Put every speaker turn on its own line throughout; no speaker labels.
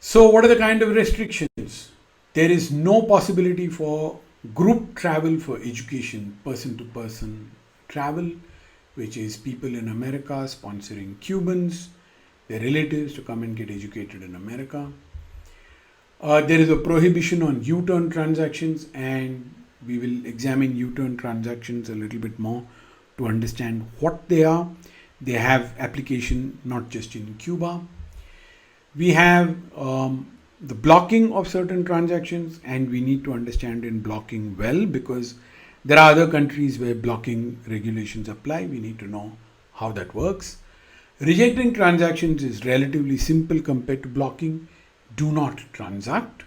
So what are the kind of restrictions? There is no possibility for group travel for education, person to person travel, which is people in America sponsoring Cubans, their relatives to come and get educated in America. There is a prohibition on U-turn transactions, and we will examine U-turn transactions a little bit more to understand what they are. They have application not just in Cuba. We have the blocking of certain transactions, and we need to understand in blocking well, because there are other countries where blocking regulations apply. We need to know how that works. Rejecting transactions is relatively simple compared to blocking. Do not transact.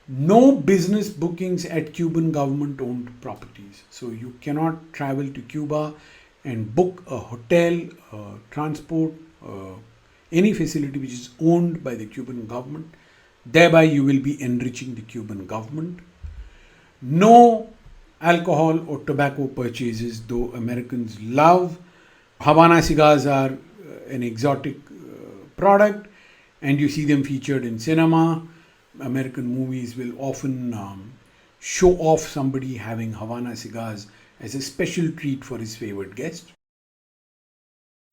No business bookings at Cuban government owned properties. So you cannot travel to Cuba and book a hotel, transport, any facility which is owned by the Cuban government. Thereby you will be enriching the Cuban government. No alcohol or tobacco purchases, though Americans love. Havana cigars are an exotic product, and you see them featured in cinema. American movies will often show off somebody having Havana cigars as a special treat for his favored guest.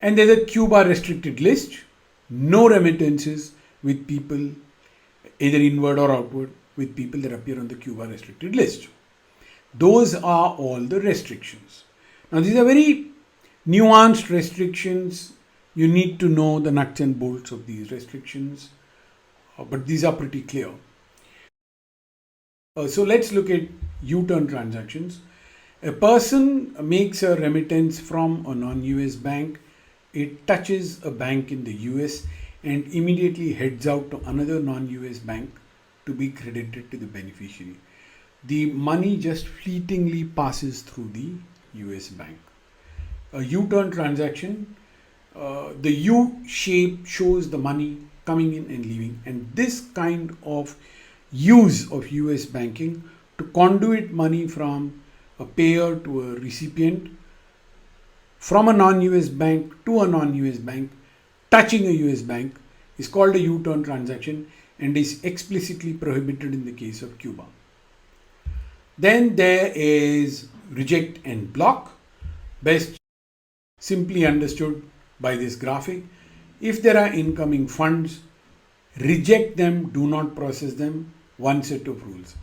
And there's a Cuba restricted list. No remittances with people, either inward or outward, with people that appear on the Cuba restricted list. Those are all the restrictions. Now these are very nuanced restrictions. You need to know the nuts and bolts of these restrictions, but these are pretty clear. So let's look at U-turn transactions. A person makes a remittance from a non-US bank. It touches a bank in the US and immediately heads out to another non-US bank to be credited to the beneficiary. The money just fleetingly passes through the US bank. A U-turn transaction, the U shape shows the money coming in and leaving, and this kind of use of US banking to conduit money from a payer to a recipient, from a non-US bank to a non-US bank, touching a US bank, is called a U-turn transaction and is explicitly prohibited in the case of Cuba. Then there is reject and block, best simply understood by this graphic. If there are incoming funds, reject them, do not process them. One set of rules.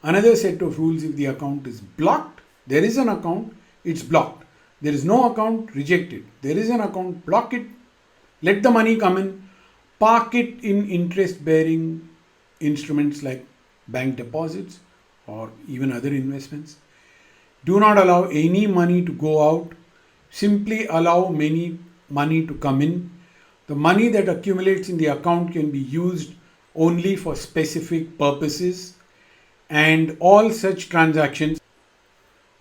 Another set of rules: if the account is blocked, there is an account, it's blocked. There is no account, reject it. There is an account, block it. Let the money come in. Park it in interest bearing instruments like bank deposits or even other investments. Do not allow any money to go out. Simply allow money to come in. The money that accumulates in the account can be used only for specific purposes, and all such transactions,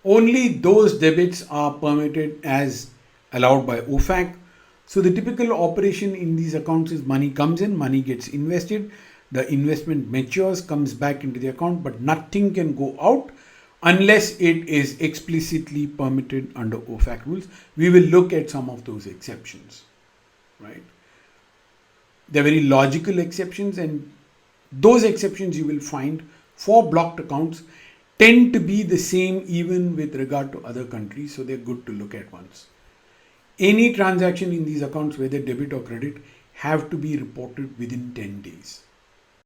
only those debits are permitted as allowed by OFAC. So the typical operation in these accounts is money comes in, money gets invested, the investment matures, comes back into the account, but nothing can go out unless it is explicitly permitted under OFAC rules. We will look at some of those exceptions, right? They're very logical exceptions, and those exceptions you will find for blocked accounts tend to be the same even with regard to other countries, so they're good to look at once. Any transaction in these accounts, whether debit or credit, have to be reported within 10 days.